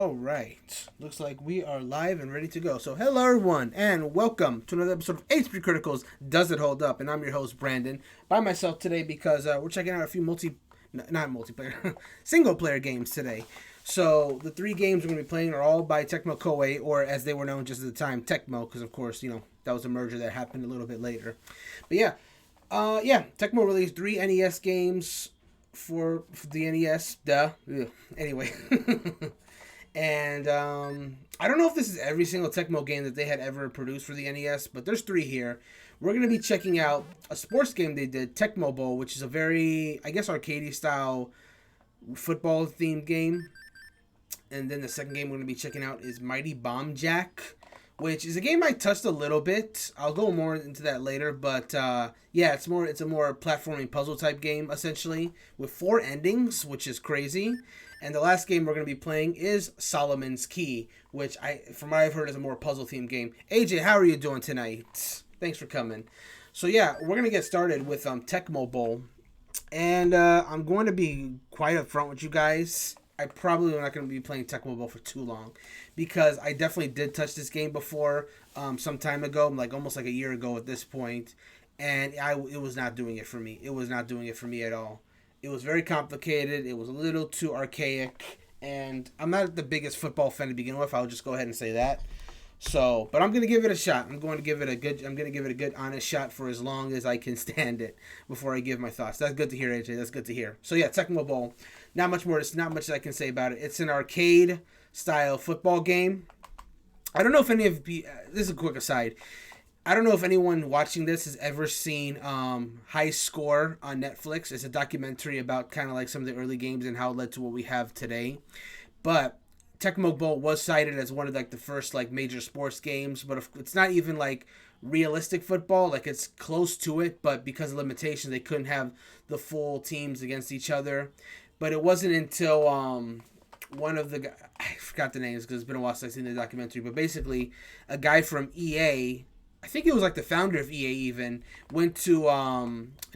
All right. Looks like we are live and ready to go. So, hello everyone, and welcome to another episode of HPCritical's Does It Hold Up? And I'm your host Brandon, by myself today because we're checking out a few not multiplayer, single player games today. So the three games we're going to be playing are all by Tecmo Koei, or as they were known just at the time, Tecmo, because of course that was a merger that happened a little bit later. But yeah, Tecmo released three NES games for the NES. Duh. Ugh. Anyway. And I don't know if this is every single Tecmo game that they had ever produced for the NES, but there's three here. We're going to be checking out a sports game they did, Tecmo Bowl, which is a very, I guess, arcade style football themed game. And then the second game we're going to be checking out is Mighty Bomb Jack, which is a game I touched a little bit. I'll go more into that later, but yeah, it's a more platforming puzzle type game essentially with four endings, which is crazy. And the last game we're going to be playing is Solomon's Key, which from what I've heard, is a more puzzle themed game. AJ, how are you doing tonight? Thanks for coming. So yeah, we're going to get started with Tecmo Bowl, and I'm going to be quite upfront with you guys. I probably am not going to be playing Tecmo Bowl for too long because I definitely did touch this game before some time ago, like almost like a year ago at this point, and it was not doing it for me. It was not doing it for me at all. It was very complicated. It was a little too archaic, and I'm not the biggest football fan to begin with. I'll just go ahead and say that. So, but I'm gonna give it a shot. I'm gonna give it a good, honest shot for as long as I can stand it before I give my thoughts. That's good to hear, AJ. That's good to hear. So yeah, Tecmo Bowl. Not much more. It's not much I can say about it. It's an arcade style football game. I don't know if any of you. This is a quick aside. I don't know if anyone watching this has ever seen High Score on Netflix. It's a documentary about kind of like some of the early games and how it led to what we have today. But Tecmo Bowl was cited as one of like the first like major sports games, but it's not even like realistic football. Like it's close to it, but because of limitations, they couldn't have the full teams against each other. But it wasn't until one of the I forgot the names because it's been a while since I've seen the documentary. But basically, a guy from EA, I think it was like the founder of EA even, went to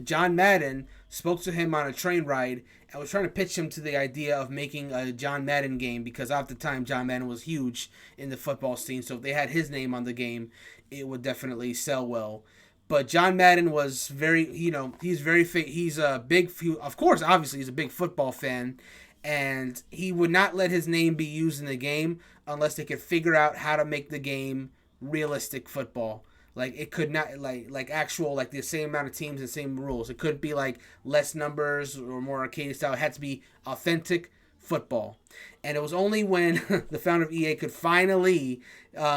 John Madden, spoke to him on a train ride, and was trying to pitch him to the idea of making a John Madden game because at the time John Madden was huge in the football scene. So if they had his name on the game, it would definitely sell well. But John Madden was very, he's very, he's a big, of course, obviously, he's a big football fan. And he would not let his name be used in the game unless they could figure out how to make the game realistic football. Like it could not like actual like the same amount of teams and same rules. It could be like less numbers or more arcade style. It had to be authentic football. And it was only when the founder of EA could finally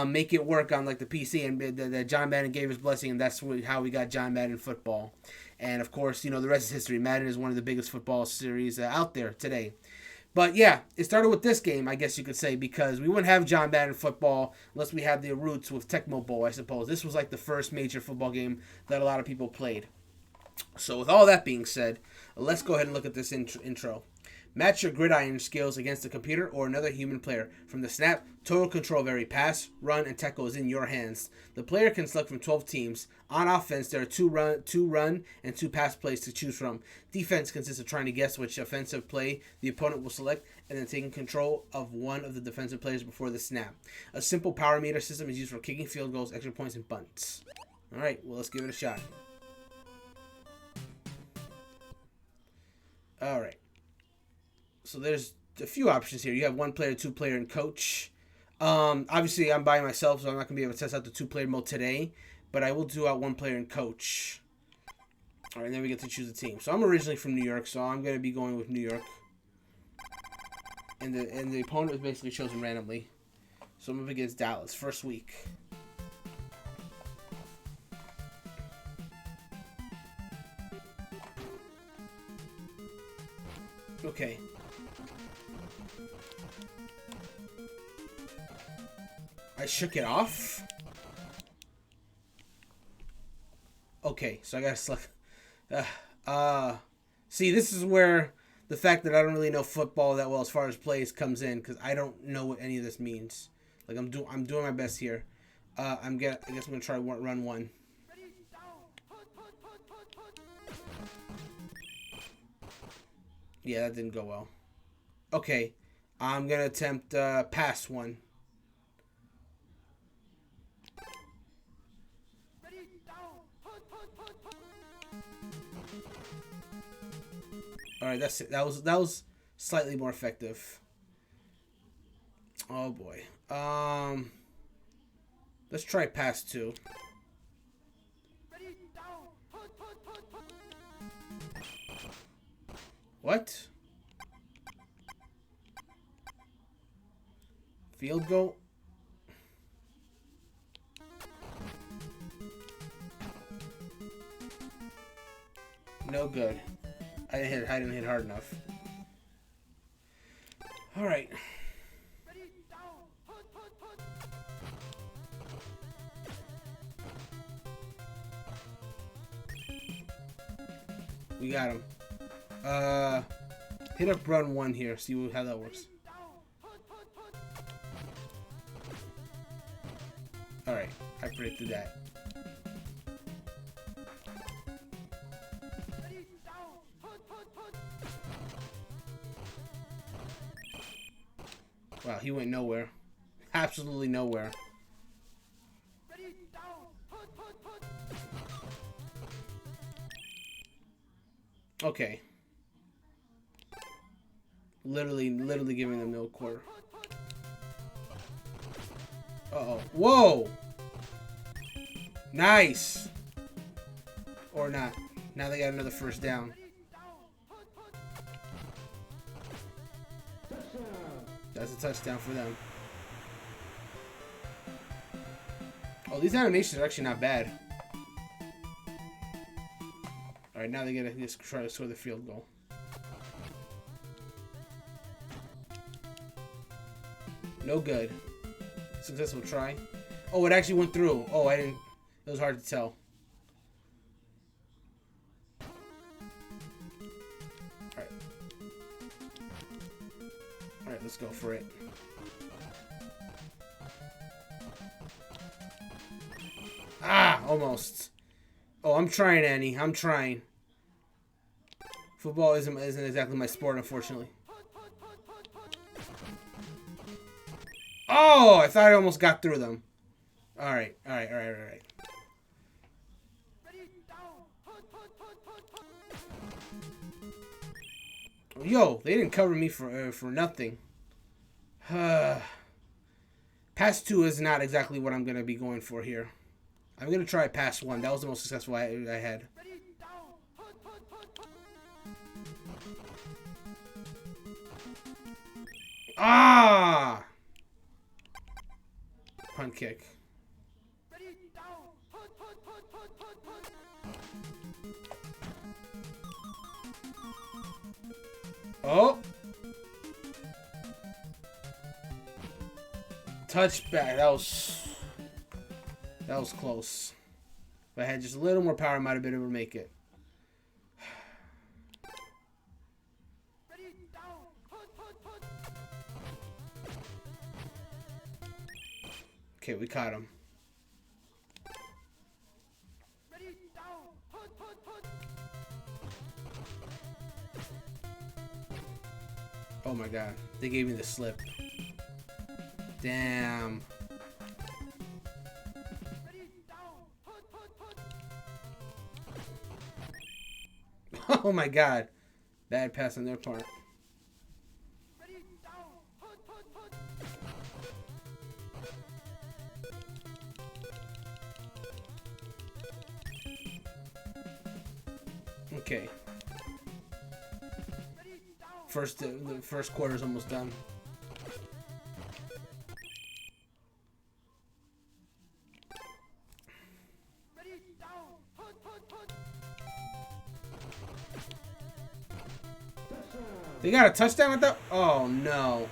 make it work on like the PC and that John Madden gave his blessing, and that's how we got John Madden football. And of course, the rest is history. Madden is one of the biggest football series out there today. But yeah, it started with this game, I guess you could say, because we wouldn't have John Madden football unless we had the roots with Tecmo Bowl, I suppose. This was like the first major football game that a lot of people played. So with all that being said, let's go ahead and look at this intro. Match your gridiron skills against a computer or another human player. From the snap, total control of every pass, run, and tackle is in your hands. The player can select from 12 teams. On offense, there are two run, and two pass plays to choose from. Defense consists of trying to guess which offensive play the opponent will select, and then taking control of one of the defensive players before the snap. A simple power meter system is used for kicking field goals, extra points, and bunts. Alright, well, let's give it a shot. Alright. So there's a few options here. You have one player, two player, and coach. Obviously, I'm by myself, so I'm not going to be able to test out the two player mode today. But I will do out one player and coach. All right, and then we get to choose a team. So I'm originally from New York, so I'm going to be going with New York. And the opponent was basically chosen randomly. So I'm up against Dallas, first week. Okay. I shook it off. Okay, so I gotta select. See, this is where the fact that I don't really know football that well as far as plays comes in, because I don't know what any of this means. Like I'm doing my best here. I guess I'm gonna try run one. Yeah, that didn't go well. Okay, I'm gonna attempt pass one. All right, that's it. That was slightly more effective. Oh boy. Let's try pass two. What? Field goal? No good. I didn't hit hard enough. All right. We got him. Hit up run one here. See how that works. All right. I predicted that. Wow, he went nowhere. Absolutely nowhere. Okay. Literally giving them no quarter. Uh-oh. Whoa! Nice! Or not. Now they got another first down. That's a touchdown for them. Oh, these animations are actually not bad. Alright, now they gotta just try to score the field goal. No good. Successful try. Oh, it actually went through. Oh, I didn't. It was hard to tell. Alright. Alright, let's go for it. Ah, almost. Oh, I'm trying, Annie. I'm trying. Football isn't exactly my sport, unfortunately. Oh, I thought I almost got through them. All right. Yo, they didn't cover me for nothing. Pass two is not exactly what I'm gonna be going for here. I'm gonna try pass one. That was the most successful I had. Ah! Punt kick. Oh! Touchback. That was close. If I had just a little more power, I might have been able to make it. Okay, we caught him. Oh my god. They gave me the slip. Damn. Oh my god. Bad pass on their part. Okay. The first quarter's almost done. They got a touchdown with that? Oh no.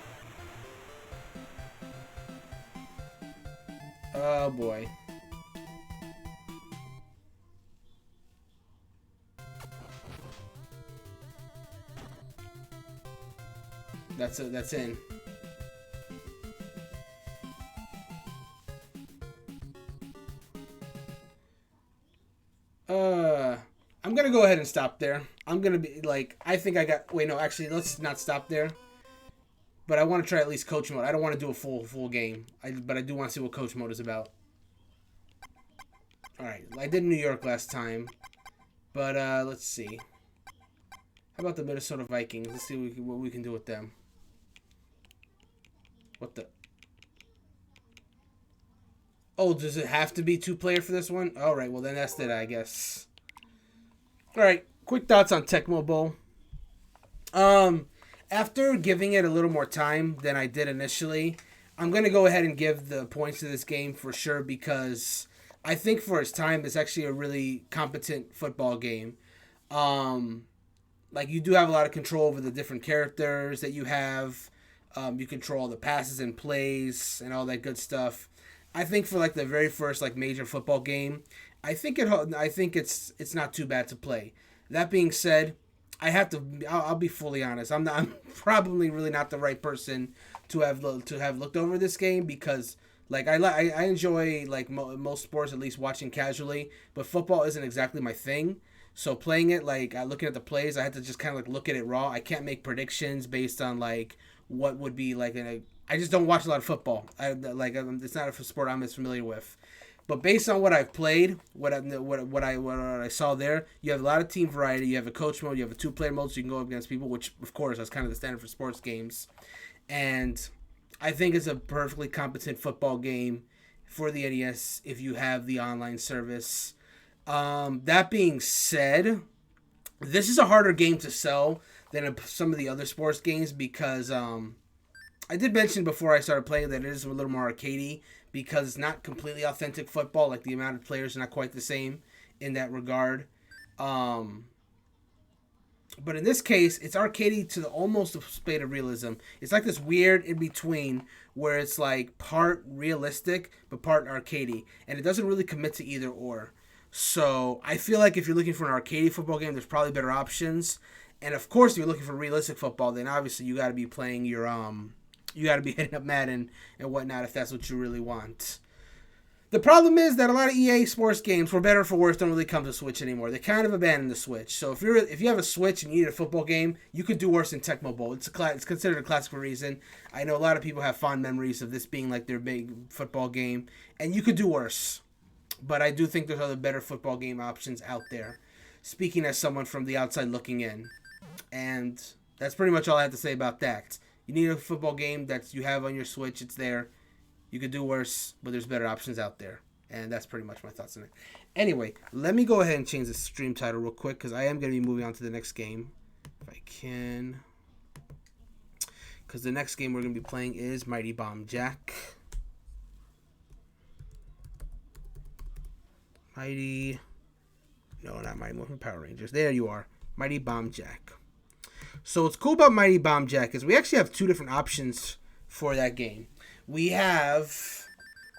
Oh boy. That's in. I'm gonna go ahead and stop there. I'm gonna be like, I think I got. Wait, no, actually, let's not stop there. But I want to try at least coach mode. I don't want to do a full game. But I do want to see what coach mode is about. Alright, I did New York last time. But let's see. How about the Minnesota Vikings? Let's see what we can do with them. What the... Oh, does it have to be 2-player for this one? Alright, well then that's it, I guess. Alright, quick thoughts on Tecmo Bowl. After giving it a little more time than I did initially, I'm going to go ahead and give the points to this game for sure because I think for its time, it's actually a really competent football game. Like, you do have a lot of control over the different characters that you have. You control the passes and plays and all that good stuff. I think for, like, the very first, like, major football game, I think it's not too bad to play. That being said, I'll be fully honest. I'm probably really not the right person to have looked over this game because like I enjoy like most sports, at least watching casually, but football isn't exactly my thing. So playing it, like looking at the plays, I had to just kind of like look at it raw. I can't make predictions based on like what would be like I just don't watch a lot of football. It's not a sport I'm as familiar with. But based on what I've played, what I saw there, you have a lot of team variety. You have a coach mode, you have a 2-player mode, so you can go up against people, which of course that's kind of the standard for sports games. And I think it's a perfectly competent football game for the NES if you have the online service. That being said, this is a harder game to sell than some of the other sports games because I did mention before I started playing that it is a little more arcadey because it's not completely authentic football. Like the amount of players are not quite the same in that regard. But in this case, it's arcadey to almost a state of realism. It's like this weird in between where it's like part realistic but part arcadey, and it doesn't really commit to either or. So I feel like if you're looking for an arcadey football game, there's probably better options. And of course, if you're looking for realistic football, then obviously you got to be playing your you got to be hitting up Madden and whatnot if that's what you really want. The problem is that a lot of EA sports games, for better or for worse, don't really come to Switch anymore. They kind of abandoned the Switch. So if you have a Switch and you need a football game, you could do worse than Tecmo Bowl. It's considered a classic for a reason. I know a lot of people have fond memories of this being like their big football game, and you could do worse. But I do think there's other better football game options out there. Speaking as someone from the outside looking in. And that's pretty much all I have to say about that. You need a football game that you have on your Switch. It's there. You could do worse, but there's better options out there. And that's pretty much my thoughts on it. Anyway, let me go ahead and change the stream title real quick because I am going to be moving on to the next game. If I can. Because the next game we're going to be playing is Mighty Bomb Jack. No, not Mighty Morphin Power Rangers. There you are. Mighty Bomb Jack. So what's cool about Mighty Bomb Jack is we actually have two different options for that game. We have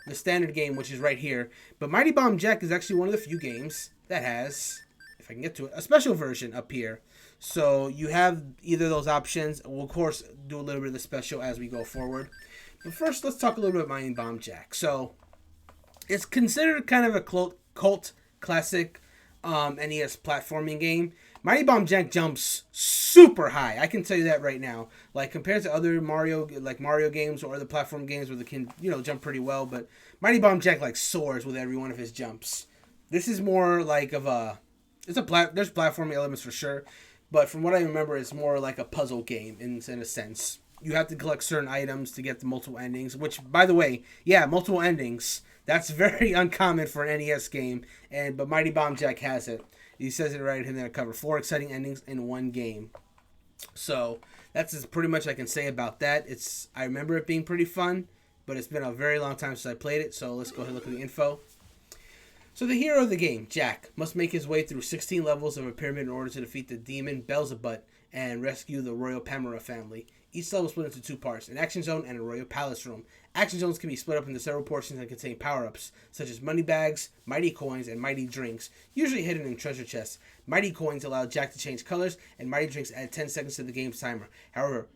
the standard game, which is right here. But Mighty Bomb Jack is actually one of the few games that has, if I can get to it, a special version up here. So you have either of those options. We'll, of course, do a little bit of the special as we go forward. But first, let's talk a little bit about Mighty Bomb Jack. So it's considered kind of a cult classic NES platforming game. Mighty Bomb Jack jumps super high. I can tell you that right now. Like compared to other Mario games or other platform games where they can, jump pretty well, but Mighty Bomb Jack like soars with every one of his jumps. This is more like of a there's platforming elements for sure, but from what I remember, it's more like a puzzle game in a sense. You have to collect certain items to get the multiple endings, which, by the way, yeah, multiple endings. That's very uncommon for an NES game, but Mighty Bomb Jack has it. He says it right in there. Cover 4 exciting endings in one game. So that's as pretty much I can say about that. I remember it being pretty fun, but it's been a very long time since I played it. So let's go ahead and look at the info. So the hero of the game, Jack, must make his way through 16 levels of a pyramid in order to defeat the demon Beelzebub and rescue the Royal Pamela family. Each level is split into two parts, an action zone and a royal palace room. Action zones can be split up into several portions and contain power-ups, such as money bags, mighty coins, and mighty drinks, usually hidden in treasure chests. Mighty coins allow Jack to change colors, and mighty drinks add 10 seconds to the game's timer. However,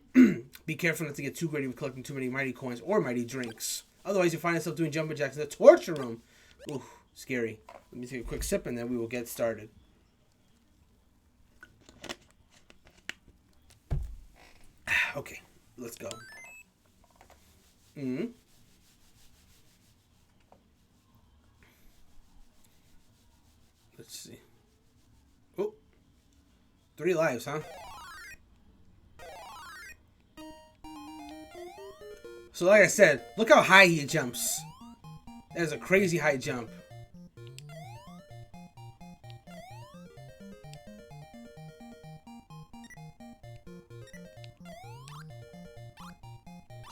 be careful not to get too greedy with collecting too many mighty coins or mighty drinks. Otherwise, you'll find yourself doing jumping jacks in the torture room. Ooh, scary. Let me take a quick sip, and then we will get started. Okay, let's go. Mm-hmm. Let's see. Oh, 3 lives, huh? So like I said, look how high he jumps. That is a crazy high jump.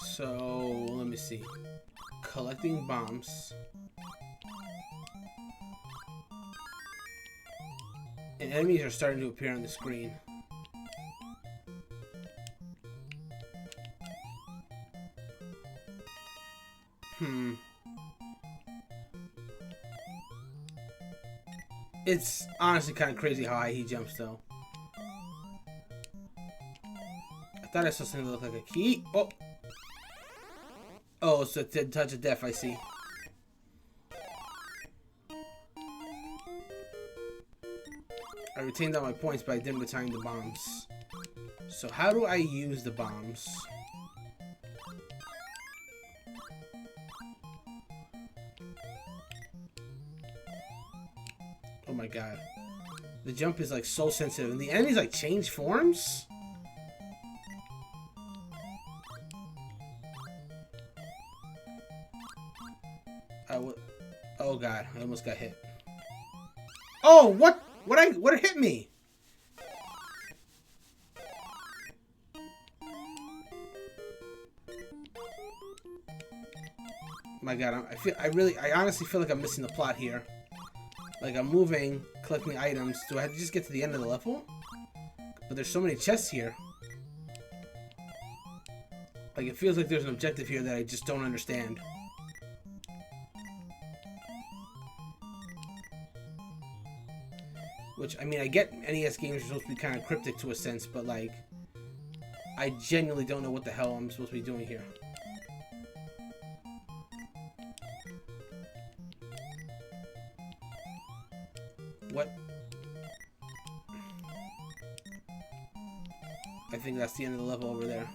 So, let me see. Collecting bombs. And enemies are starting to appear on the screen. It's honestly kind of crazy how high he jumps, though. I thought I saw something that looked like a key. Oh! Oh, it's a touch of death, I see. I retained all my points, but I didn't retain the bombs. So how do I use the bombs? Oh my god. The jump is like so sensitive. And the enemies like change forms? Oh god, I almost got hit. Oh, what? What hit me? My god, I honestly feel like I'm missing the plot here. Like, I'm moving, collecting items. Do I have to just get to the end of the level? But there's so many chests here. Like, it feels like there's an objective here that I just don't understand. Which, I mean, I get NES games are supposed to be kind of cryptic to a sense, but, like, I genuinely don't know what the hell I'm supposed to be doing here. What? I think that's the end of the level over there.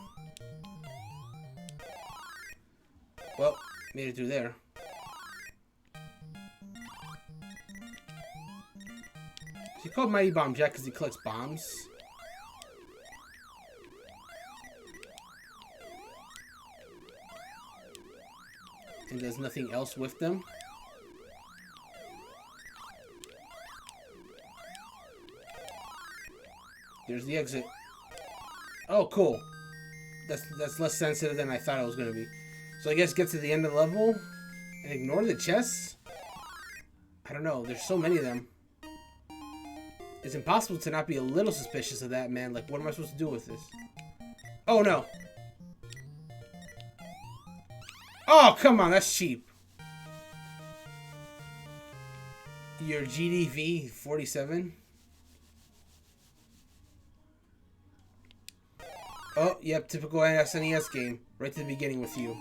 Well, made it through there. He called Mighty Bomb Jack because he collects bombs. And there's nothing else with them. There's the exit. Oh, cool. That's less sensitive than I thought it was going to be. So I guess get to the end of the level and ignore the chests? I don't know. There's so many of them. It's impossible to not be a little suspicious of that, man. Like, what am I supposed to do with this? Oh, no. Oh, come on. That's cheap. Your GDV 47? Oh, yep. Typical SNES game. Right to the beginning with you.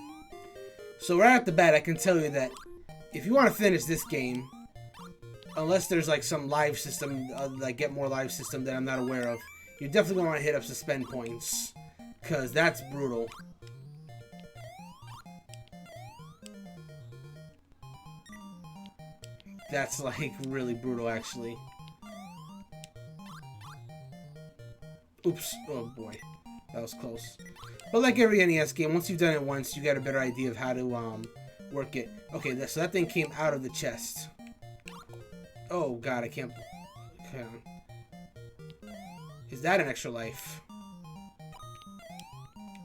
So right off the bat, I can tell you that if you want to finish this game, unless there's like some live system, like get more live system that I'm not aware of, you're definitely going to want to hit up suspend points. Because that's brutal. That's like really brutal, actually. Oops. Oh boy. That was close. But like every NES game, once you've done it once, you get a better idea of how to work it. Okay, so that thing came out of the chest. Oh god, I can't... Okay. Is that an extra life?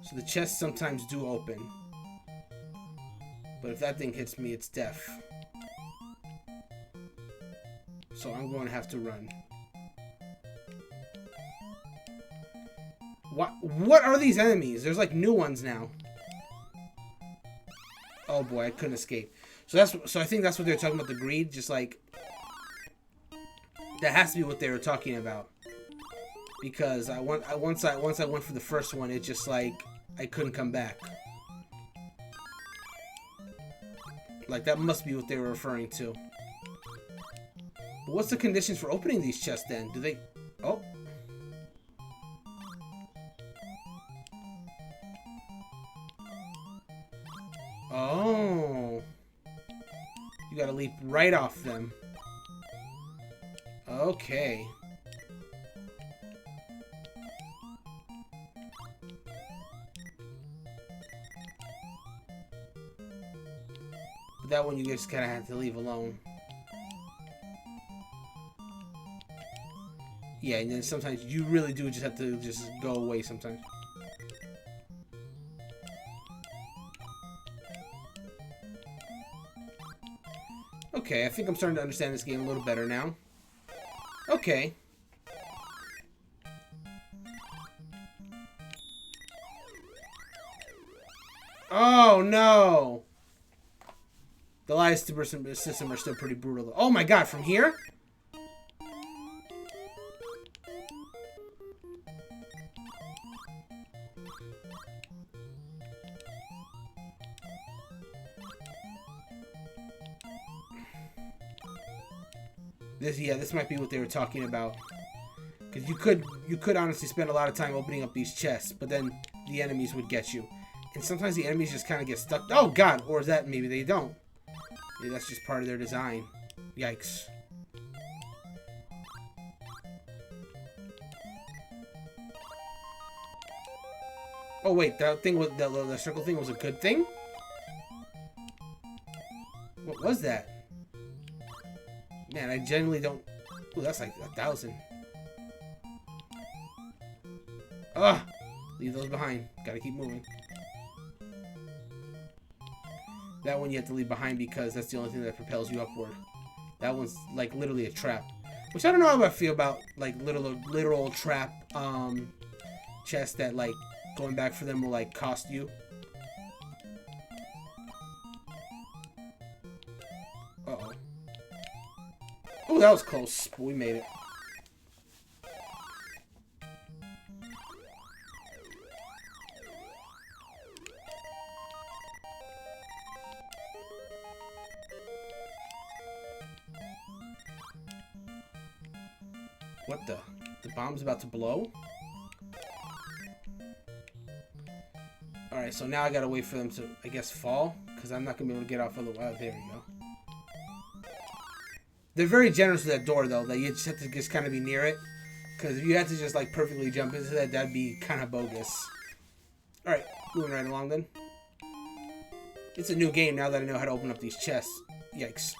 So the chests sometimes do open. But if that thing hits me, it's death. So I'm going to have to run. What are these enemies? There's like new ones now. Oh boy, I couldn't escape. So I think that's what they're talking about, the greed, just like that has to be what they were talking about. Because once I went for the first one, it just like I couldn't come back. Like that must be what they were referring to. But what's the conditions for opening these chests then? Do they... Oh. gotta leap right off them. Okay. That one you just kind of have to leave alone. Yeah, and then sometimes you really do just have to just go away sometimes. Okay, I think I'm starting to understand this game a little better now. Okay. Oh, no! The live system are still pretty brutal. Oh my god, from here? This might be what they were talking about. Because you could honestly spend a lot of time opening up these chests, but then the enemies would get you. And sometimes the enemies just kind of get stuck. Oh god, or is that maybe they don't? Maybe that's just part of their design. Yikes. Oh wait, that thing was the circle thing was a good thing? What was that? Man, I genuinely don't... Ooh, that's like 1,000. Ugh! Leave those behind. Gotta keep moving. That one you have to leave behind because that's the only thing that propels you upward. That one's like literally a trap. Which I don't know how I feel about like literal trap chests that like going back for them will like cost you. Uh-oh. Oh, that was close, but we made it. What the? The bomb's about to blow? Alright, so now I gotta wait for them to, I guess, fall. Because I'm not gonna be able to get off otherwise. There we go. They're very generous with that door, though. That you just have to just kind of be near it. Because if you had to just, like, perfectly jump into that, that'd be kind of bogus. Alright, moving right along, then. It's a new game now that I know how to open up these chests. Yikes.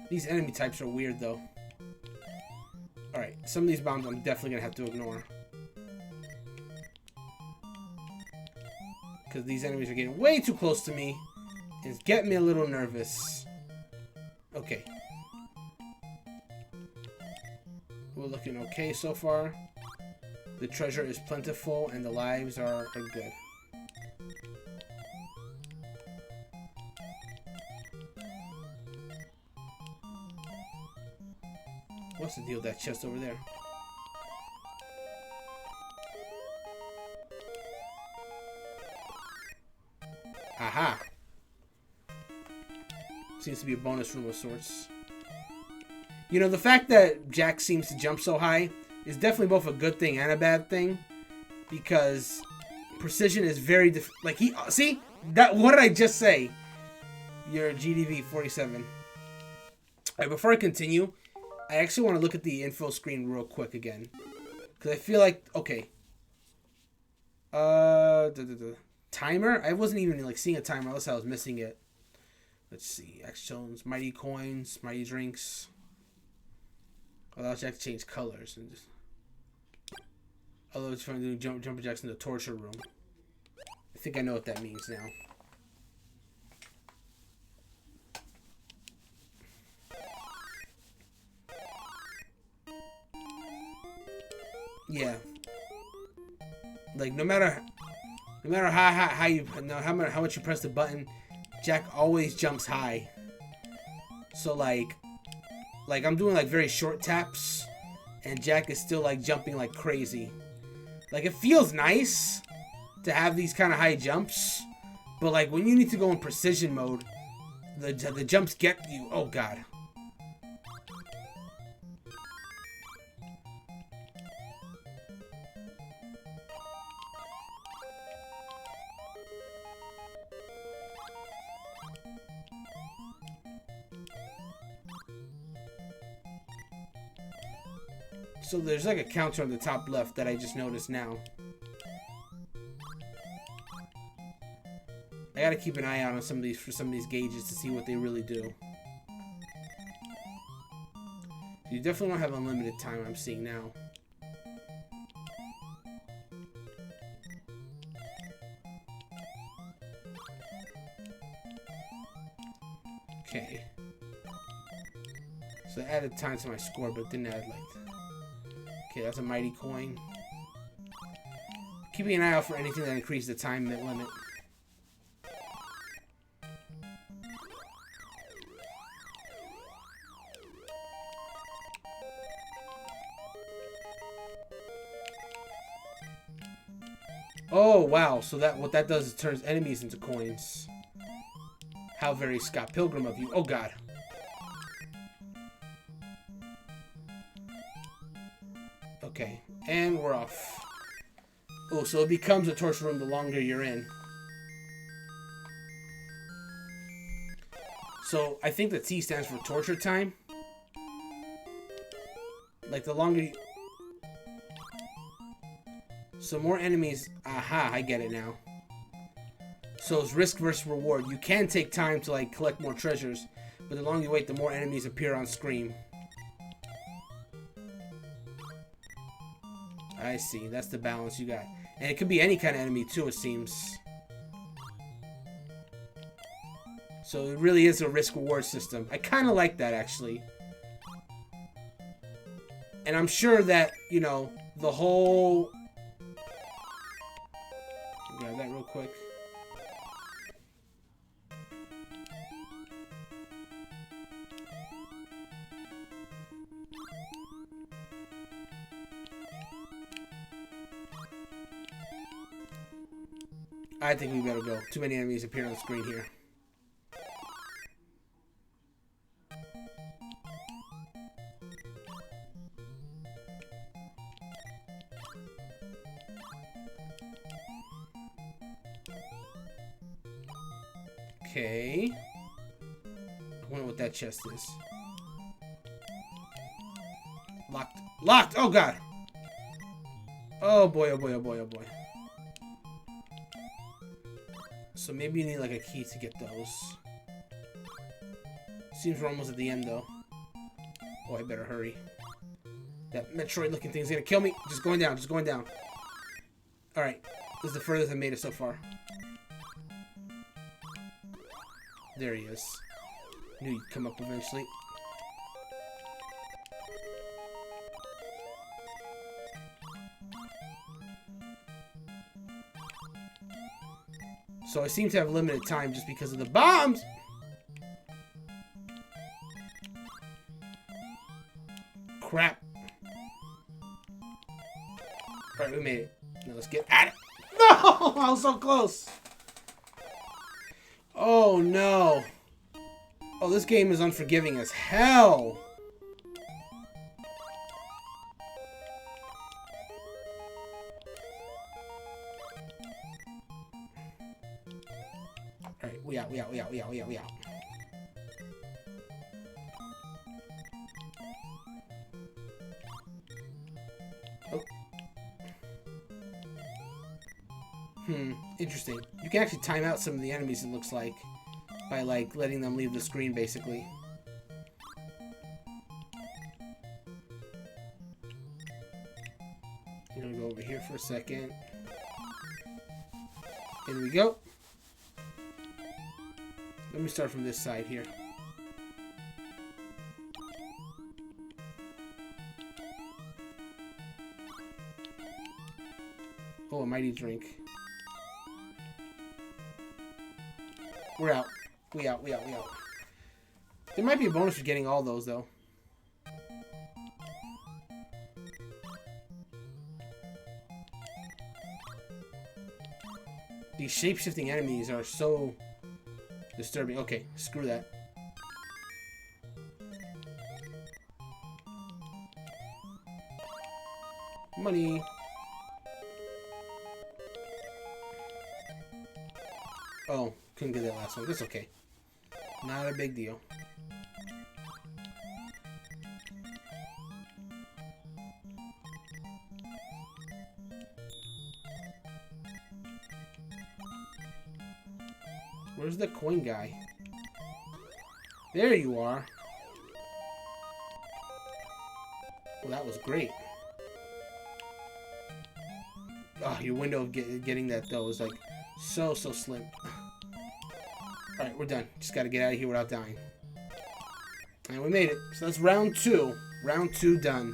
These enemy types are weird, though. Alright, some of these bombs I'm definitely going to have to ignore. Because these enemies are getting way too close to me. It's getting me a little nervous. Okay. We're looking okay so far. The treasure is plentiful and the lives are good. What's the deal with that chest over there? Aha! Seems to be a bonus room of sorts. You know, the fact that Jack seems to jump so high is definitely both a good thing and a bad thing. Because precision is very like he... See? That, what did I just say? You're GDV 47. Alright, before I continue, I actually want to look at the info screen real quick again. Because I feel like... Okay. Timer? I wasn't even like seeing a timer unless I was missing it. Let's see. Actions, mighty coins, mighty drinks. Although I have to change colors. And just... Although it's trying to do jumper jacks in the torture room. I think I know what that means now. Yeah. Like no matter how much you press the button, Jack always jumps high. So like I'm doing like very short taps, and Jack is still like jumping like crazy. Like it feels nice to have these kind of high jumps, but like when you need to go in precision mode, the jumps get you. Oh god. So there's like a counter on the top left that I just noticed now. I gotta keep an eye out on some of these for some of these gauges to see what they really do. You definitely don't have unlimited time, I'm seeing now. Okay. So I added time to my score, but didn't add like... Okay, that's a mighty coin. Keeping an eye out for anything that increases the time limit. Oh, wow. So that what that does is turns enemies into coins. How very Scott Pilgrim of you. Oh, God. Okay. And we're off. Oh, so it becomes a torture room the longer you're in. So I think the T stands for torture time. Like the longer you... So more enemies... Aha, I get it now. So it's risk versus reward. You can take time to like collect more treasures, but the longer you wait, the more enemies appear on screen. I see. That's the balance you got. And it could be any kind of enemy too, it seems. So it really is a risk-reward system. I kind of like that, actually. And I'm sure that, you know, the whole... Grab that real quick. I think we better go. Too many enemies appear on the screen here. Okay. I wonder what that chest is. Locked. Locked! Oh, God! Oh, boy, oh, boy, oh, boy, oh, boy. So maybe you need like a key to get those. Seems we're almost at the end though. Oh, I better hurry. That Metroid looking thing's gonna kill me. Just going down, just going down. Alright. This is the furthest I made it so far. There he is. Knew he'd come up eventually. So I seem to have limited time just because of the bombs. Crap. Alright, we made it. Now let's get at it. No! I was so close. Oh, no. Oh, this game is unforgiving as hell. Alright, we out. Oh. Interesting. You can actually time out some of the enemies, it looks like, by, like, letting them leave the screen, basically. I'm gonna go over here for a second. In we go. Let me start from this side here. Oh, a mighty drink. We're out. We out. There might be a bonus for getting all those, though. These shape-shifting enemies are so disturbing. Okay, screw that. Money. Oh, couldn't get that last one. That's okay. Not a big deal. Where's the coin guy? There you are. Well, that was great. Oh, your window of getting that, though, is like so slim. Alright, we're done. Just gotta get out of here without dying. And we made it. So that's round 2. Round 2 done.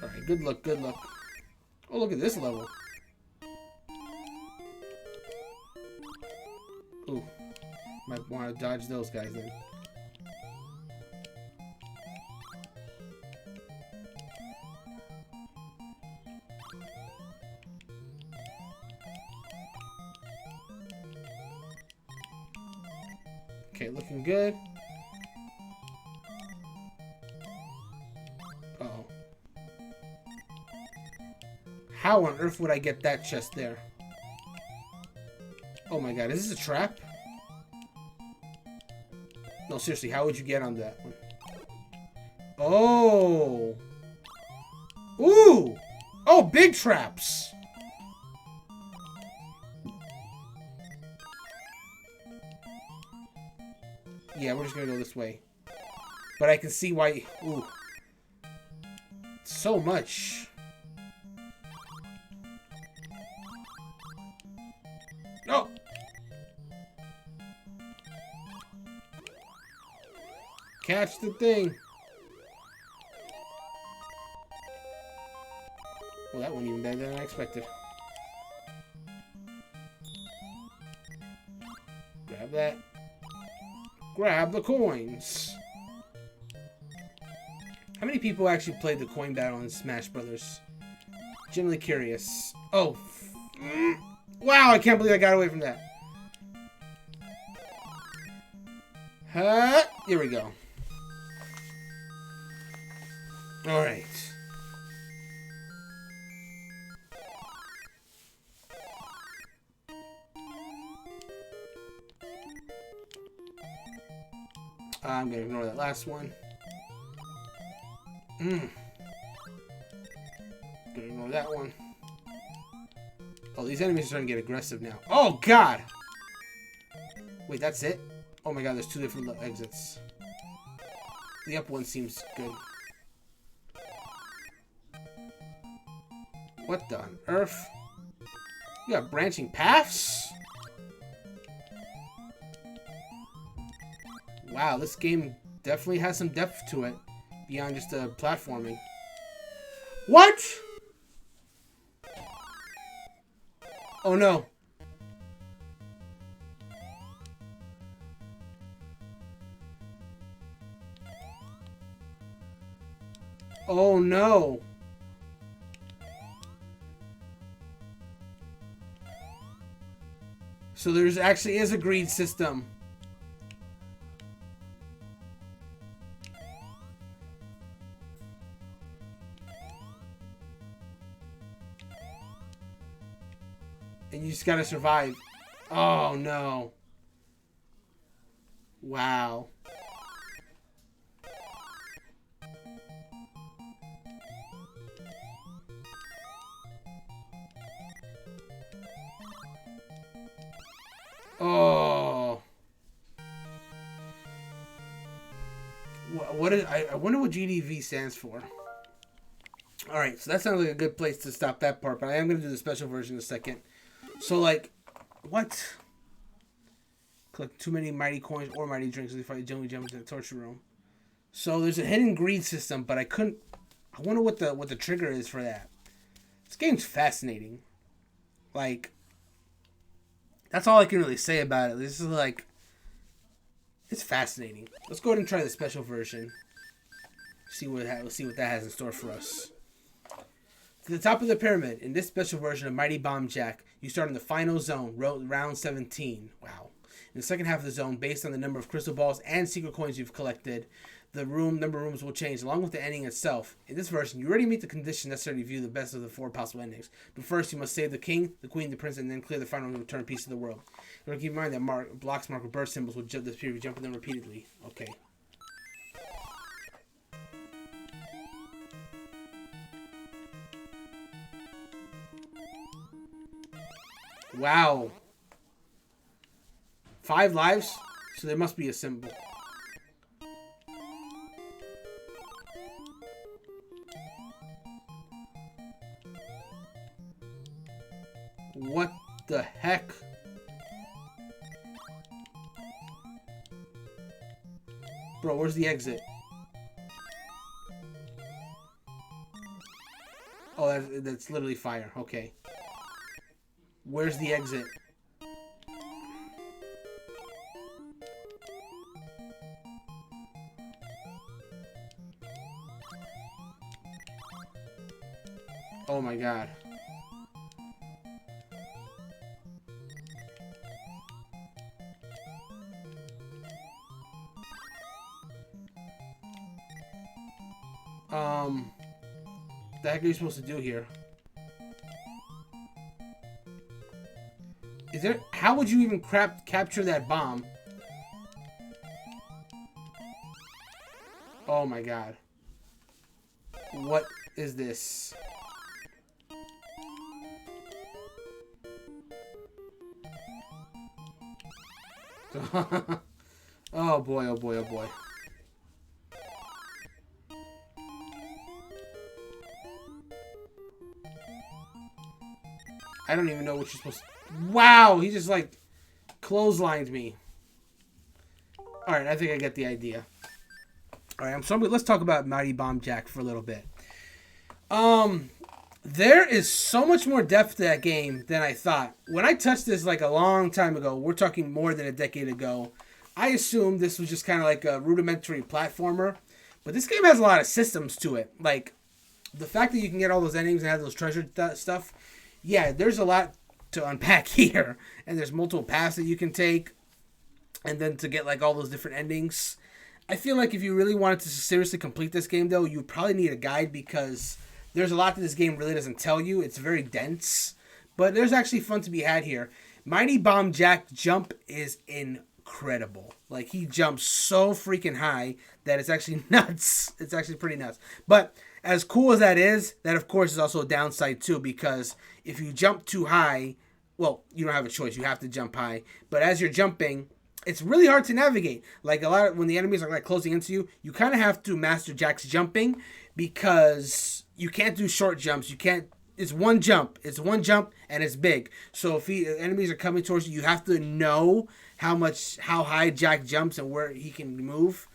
Alright, good luck, good luck. Oh, look at this level. Ooh. Might want to dodge those guys then. Okay, looking good. Uh-oh. How on earth would I get that chest there? Oh my god, is this a trap? No, seriously, how would you get on that one? Oh! Ooh! Oh, big traps! Yeah, we're just gonna go this way. But I can see why... Ooh. So much. No! Catch the thing. Well, that went even better than I expected. Grab that. Grab the coins. How many people actually played the coin battle in Smash Brothers? Generally curious. Oh. Wow, I can't believe I got away from that. Huh? Here we go. Alright. I'm gonna ignore that last one. Gonna ignore that one. Oh, these enemies are starting to get aggressive now. Oh, God! Wait, that's it? Oh my god, there's 2 different exits. The up one seems good. What the on earth? You got branching paths? Wow, this game definitely has some depth to it. Beyond just platforming. What? Oh no. Oh no. So there's actually is a greed system. And you just gotta survive. Oh no. Wow. Oh. What is, I wonder what GDV stands for. Alright, so that sounds like a good place to stop that part, but I am going to do the special version in a second. So, like, what? Collect too many mighty coins or mighty drinks if I generally jump into the torture room. So there's a hidden greed system, but I couldn't... I wonder what the trigger is for that. This game's fascinating. Like, that's all I can really say about it. This is like... It's fascinating. Let's go ahead and try the special version. See what that has in store for us. To the top of the pyramid, in this special version of Mighty Bomb Jack, you start in the final zone, round 17. Wow. In the second half of the zone, based on the number of crystal balls and secret coins you've collected, the number of rooms will change, along with the ending itself. In this version, you already meet the condition necessary to view the best of the 4 possible endings. But first, you must save the king, the queen, the prince, and then clear the final room to return peace to the world. You want to keep in mind that blocks marked with birth symbols will disappear if you jump in them repeatedly. Okay. Wow. 5 lives? So there must be a symbol. What the heck? Bro, where's the exit? Oh, that's literally fire. Okay. Where's the exit? Oh my god. The heck are you supposed to do here? Is there? How would you even capture that bomb? Oh my god. What is this? Oh boy, oh boy, oh boy. I don't even know what you're supposed to... Wow, he just like clotheslined me. Alright, I think I get the idea. Alright, let's talk about Mighty Bomb Jack for a little bit. There is so much more depth to that game than I thought. When I touched this like a long time ago, we're talking more than a decade ago, I assumed this was just kind of like a rudimentary platformer. But this game has a lot of systems to it. Like, the fact that you can get all those endings and have those treasure stuff, yeah, there's a lot to unpack here. And there's multiple paths that you can take. And then to get like all those different endings. I feel like if you really wanted to seriously complete this game, though, you would probably need a guide because there's a lot that this game really doesn't tell you. It's very dense. But there's actually fun to be had here. Mighty Bomb Jack jump is incredible. Like, he jumps so freaking high that it's actually nuts. It's actually pretty nuts. But as cool as that is, that of course is also a downside too, because if you jump too high, well, you don't have a choice. You have to jump high. But as you're jumping, it's really hard to navigate. Like, when the enemies are like closing into you, you kind of have to master Jack's jumping because you can't do short jumps. You can't. It's one jump. It's one jump and it's big. So if enemies are coming towards you, you have to know how high Jack jumps and where he can move.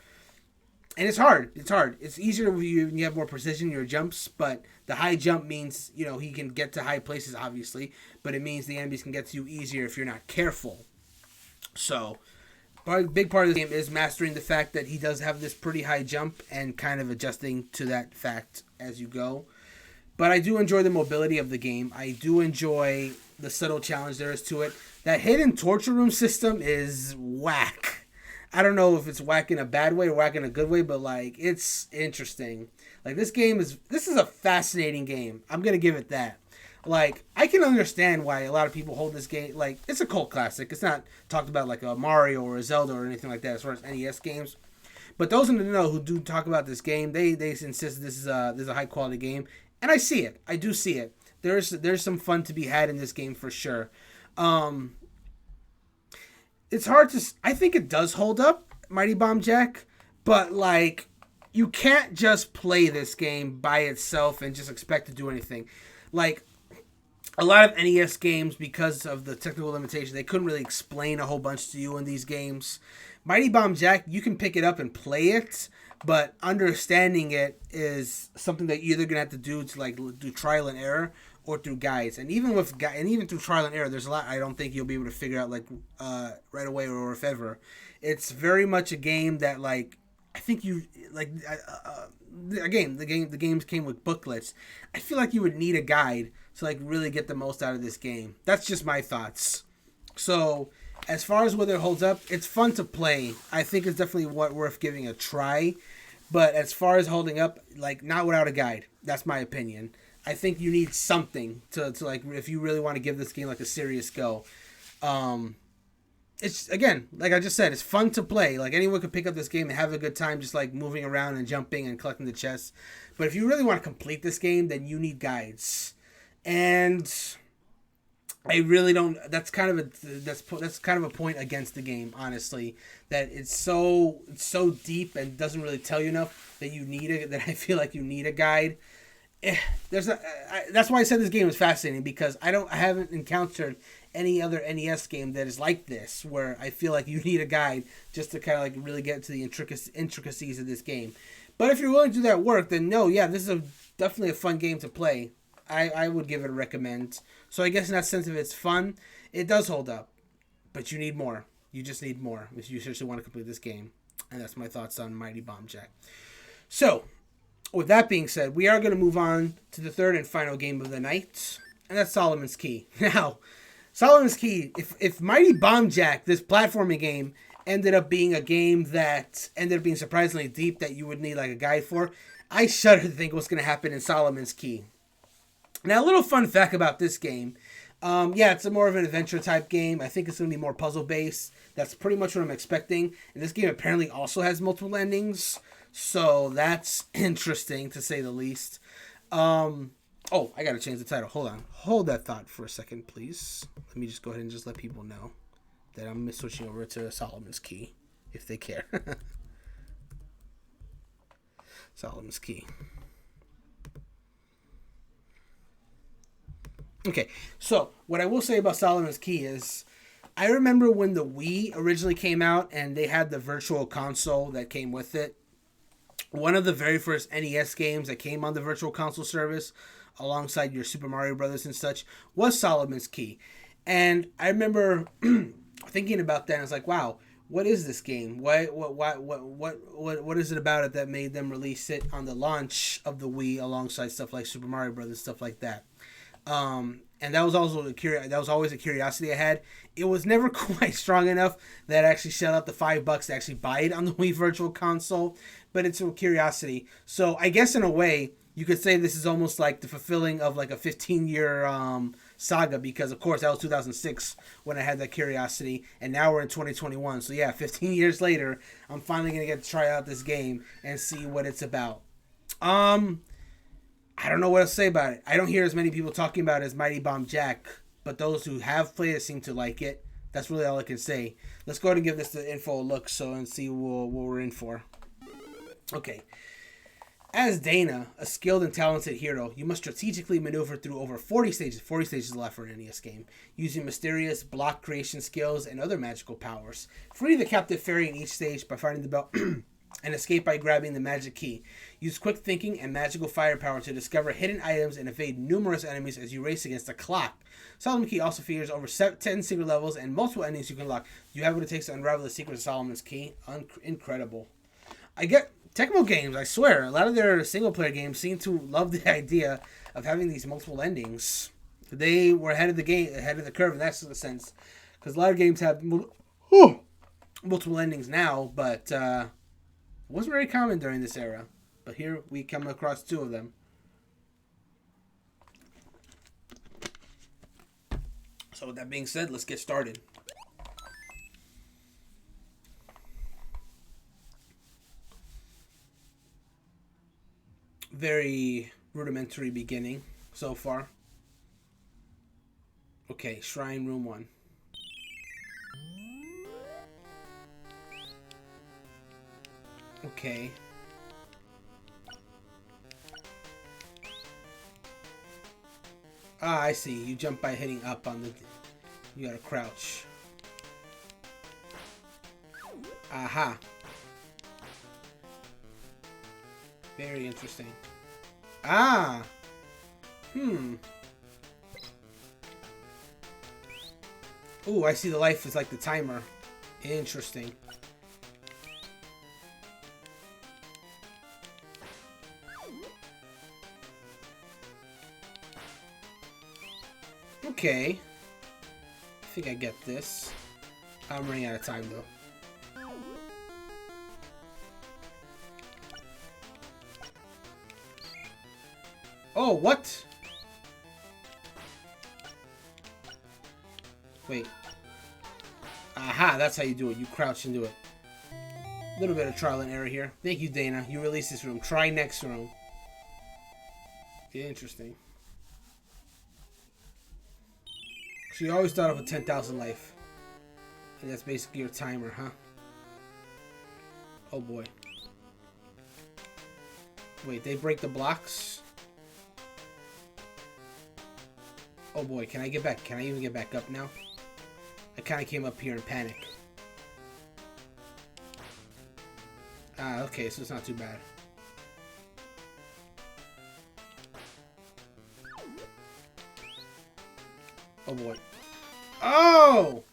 And it's hard. It's hard. It's easier when you have more precision in your jumps, but the high jump means, he can get to high places, obviously, but it means the enemies can get to you easier if you're not careful. So, a big part of the game is mastering the fact that he does have this pretty high jump and kind of adjusting to that fact as you go. But I do enjoy the mobility of the game. I do enjoy the subtle challenge there is to it. That hidden torture room system is whack. I don't know if it's whack in a bad way or whack in a good way, but like, it's interesting. Like, this is a fascinating game. I'm going to give it that. Like, I can understand why a lot of people hold this game, like, it's a cult classic. It's not talked about like a Mario or a Zelda or anything like that as far as NES games. But those in the know who do talk about this game, they insist this is a high quality game. And I see it. I do see it. There's some fun to be had in this game for sure. It's hard to... I think it does hold up, Mighty Bomb Jack. But, like, you can't just play this game by itself and just expect to do anything. Like, a lot of NES games, because of the technical limitations, they couldn't really explain a whole bunch to you in these games. Mighty Bomb Jack, you can pick it up and play it, but understanding it is something that you're either going to have to do to, like, do trial and error or through guides. And even through trial and error, there's a lot I don't think you'll be able to figure out, like, right away or if ever. It's very much a game that, like, I think you, like, again, the games came with booklets. I feel like you would need a guide to, like, really get the most out of this game. That's just my thoughts. So, as far as whether it holds up, it's fun to play. I think it's definitely worth giving a try. But as far as holding up, like, not without a guide. That's my opinion. I think you need something to like, if you really want to give this game like a serious go. It's, again, like I just said, it's fun to play. Like, anyone could pick up this game and have a good time just like moving around and jumping and collecting the chests. But if you really want to complete this game, then you need guides. And I really don't. That's kind of that's kind of a point against the game, honestly. That it's so deep and doesn't really tell you enough that that I feel like you need a guide. That's why I said this game is fascinating, because I haven't encountered any other NES game that is like this, where I feel like you need a guide just to kind of like really get to the intricacies of this game. But if you're willing to do that work, then no, yeah, this is definitely a fun game to play. I would give it a recommend. So I guess in that sense, if it's fun, it does hold up. But you need more. You just need more if you seriously want to complete this game. And that's my thoughts on Mighty Bomb Jack. So, with that being said, we are going to move on to the third and final game of the night. And that's Solomon's Key. Now, Solomon's Key, if Mighty Bomb Jack, this platforming game, ended up being a game that ended up being surprisingly deep that you would need like a guide for, I shudder to think what's going to happen in Solomon's Key. Now, a little fun fact about this game. Yeah, it's a more of an adventure type game. I think it's going to be more puzzle based. That's pretty much what I'm expecting. And this game apparently also has multiple endings. So that's interesting, to say the least. Oh, I got to change the title. Hold on. Hold that thought for a second, please. Let me just go ahead and just let people know that I'm switching over to Solomon's Key, if they care. Solomon's Key. Okay, so what I will say about Solomon's Key is, I remember when the Wii originally came out and they had the virtual console that came with it. One of the very first NES games that came on the virtual console service, alongside your Super Mario Brothers and such, was Solomon's Key. And I remember thinking about that, and I was like, wow, what is this game? What is it about it that made them release it on the launch of the Wii alongside stuff like Super Mario Brothers, stuff like that? And that was also that was always a curiosity I had. It was never quite strong enough that I actually shelled out the $5 to actually buy it on the Wii Virtual Console, but it's a curiosity. So I guess in a way, you could say this is almost like the fulfilling of like a 15-year saga, because of course that was 2006 when I had that curiosity, and now we're in 2021. So yeah, 15 years later, I'm finally gonna get to try out this game and see what it's about. I don't know what else to say about it. I don't hear as many people talking about it as Mighty Bomb Jack, but those who have played it seem to like it. That's really all I can say. Let's go ahead and give this the info a look and see what we're in for. Okay. As Dana, a skilled and talented hero, you must strategically maneuver through over 40 stages. 40 stages left for an NES game, using mysterious block creation skills and other magical powers. Free the captive fairy in each stage by finding the bell and escape by grabbing the magic key. Use quick thinking and magical firepower to discover hidden items and evade numerous enemies as you race against the clock. Solomon's Key also features over 10 secret levels and multiple endings you can unlock. You have what it takes to unravel the secrets of Solomon's Key. Incredible. I get Tecmo games, I swear, a lot of their single-player games seem to love the idea of having these multiple endings. They were ahead of the curve in that sense, because a lot of games have multiple endings now, but it wasn't very common during this era. But here we come across two of them. So with that being said, let's get started. Very rudimentary beginning so far. Okay, Shrine Room 1. Okay. Ah, I see. You jump by hitting up on the... You gotta crouch. Aha. Very interesting. Ah! Ooh, I see the life is like the timer. Interesting. Okay. I think I get this. I'm running out of time though. Oh, what? Wait. Aha, that's how you do it. You crouch into it. A little bit of trial and error here. Thank you, Dana. You released this room. Try next room. Interesting. So you always start off with 10,000 life. And that's basically your timer, huh? Oh boy. Wait, they break the blocks? Oh boy, can I get back? Can I even get back up now? I kind of came up here in panic. Ah, okay, so it's not too bad. Oh boy. Oh!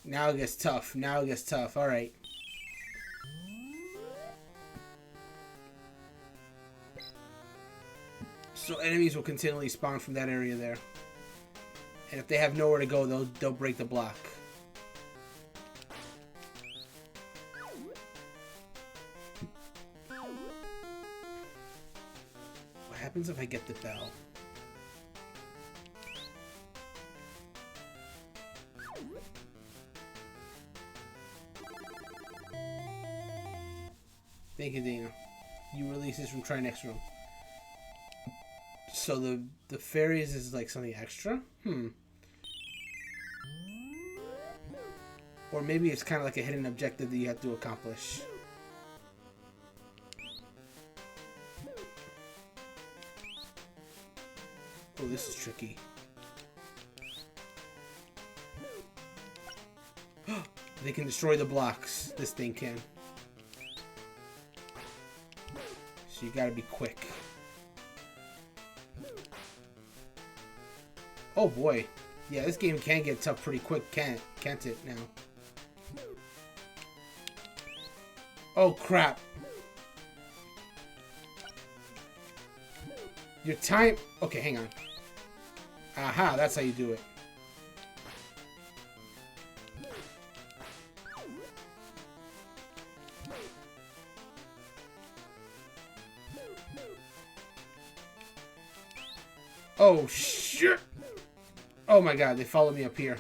Now it gets tough. Now it gets tough. Alright. So enemies will continually spawn from that area there. And if they have nowhere to go, they'll break the block. What happens if I get the bell? Thank you, Dana. You release this from try next room. So the fairies is like something extra? Or maybe it's kind of like a hidden objective that you have to accomplish. Oh, this is tricky. They can destroy the blocks. This thing can. So you gotta be quick. Oh boy. Yeah, this game can get tough pretty quick, can't it now? Oh crap. Your time... Okay, hang on. Aha, that's how you do it. Oh shit! Oh my god, they follow me up here.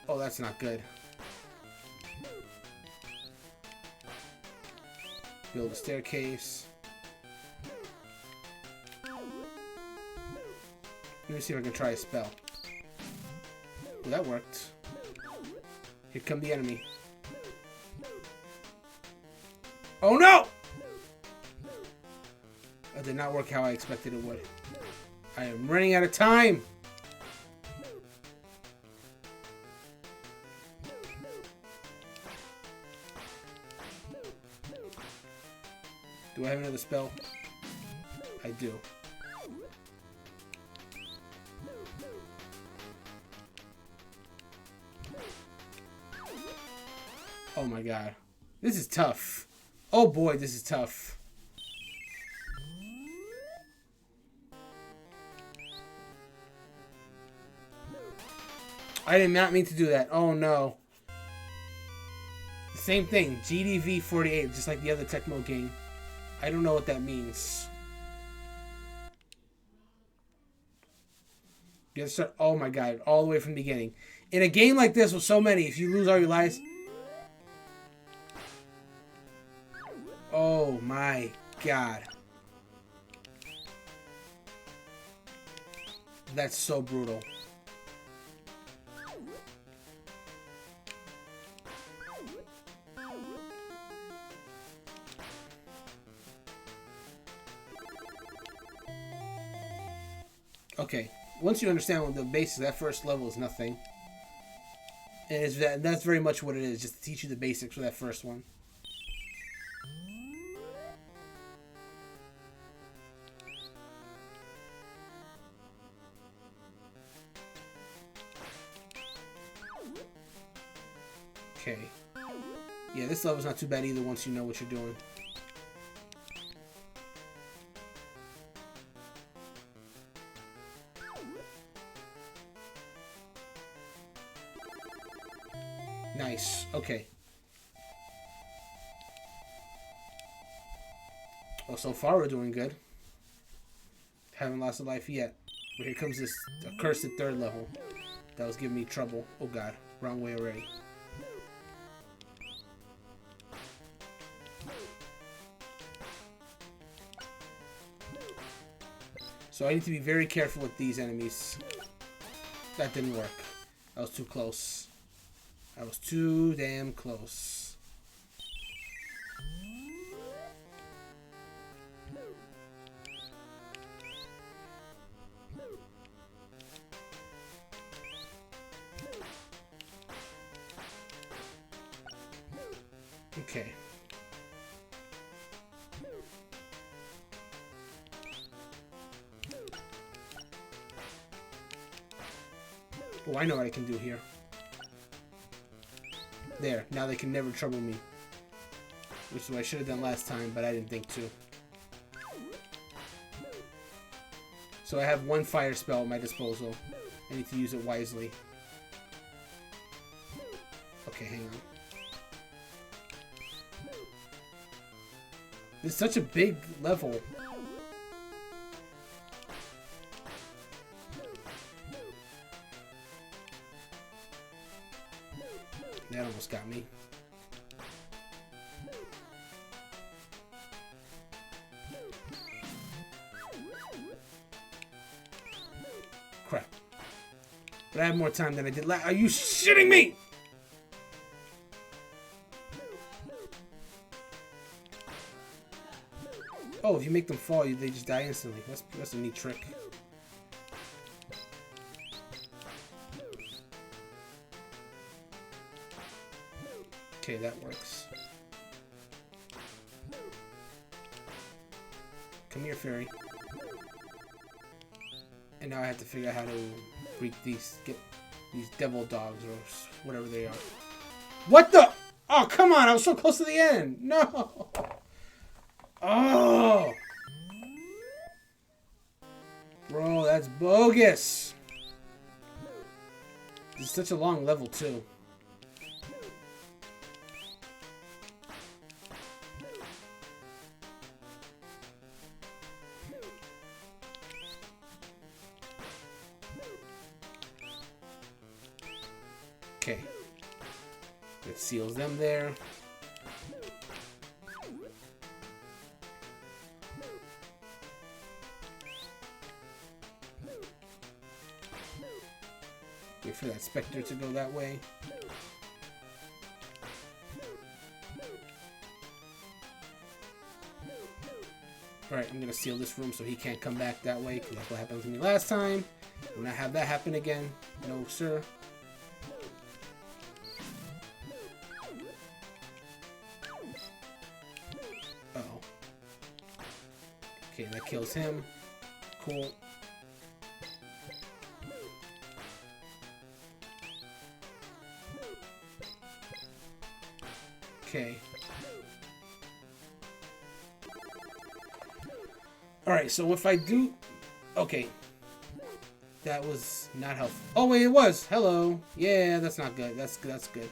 Oh, that's not good. Build a staircase. Let me see if I can try a spell. Well, that worked. Here come the enemy. Oh no! That did not work how I expected it would. I am running out of time! Do I have another spell? I do. Oh my god. This is tough. Oh boy, this is tough. I did not mean to do that. Oh no. Same thing. GDV 48, just like the other Tecmo game. I don't know what that means. You have to start. Oh my god, all the way from the beginning. In a game like this with so many, if you lose all your lives. Oh my god. That's so brutal. Okay, once you understand what the basics, that first level is nothing. And that's very much what it is, just to teach you the basics for that first one. Okay. Yeah, this level's not too bad either once you know what you're doing. Nice. Okay. Well, so far we're doing good. Haven't lost a life yet. But here comes this accursed third level. That was giving me trouble. Oh god. Wrong way already. So I need to be very careful with these enemies. That didn't work. I was too close. I was too damn close. Okay. Oh, I know what I can do here. There. Now they can never trouble me. Which is what I should have done last time, but I didn't think to. So I have one fire spell at my disposal. I need to use it wisely. Okay, hang on. This is such a big level. That almost got me. Crap. But I have more time than I did last. Are you shitting me? Oh, if you make them fall, they just die instantly. That's a neat trick. Okay, that works. Come here, fairy. And now I have to figure out how to get these devil dogs or whatever they are. What the? Oh, come on! I was so close to the end. No. Oh, bro, that's bogus. This is such a long level too. Okay. It seals them there. Wait for that specter to go that way. Alright, I'm gonna seal this room so he can't come back that way, because that's what happened to me last time. Will not have that happen again. No, sir. Uh-oh. Okay, that kills him. Cool. Okay. Alright, so if I do... Okay. That was not helpful. Oh, wait, it was! Hello! Yeah, that's not good. That's good.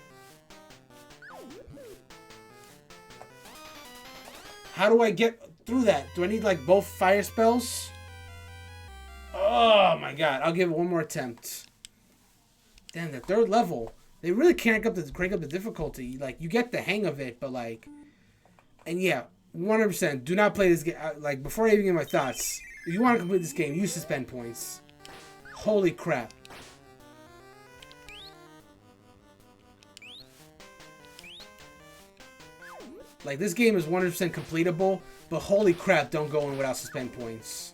How do I get through that? Do I need, like, both fire spells? Oh, my God. I'll give it one more attempt. Damn, the third level... They really crank up the difficulty. Like, you get the hang of it, but like... And yeah, 100%. Do not play this game. Like, before I even get my thoughts, if you want to complete this game, use suspend points. Holy crap. Like, this game is 100% completable, but holy crap, don't go in without suspend points.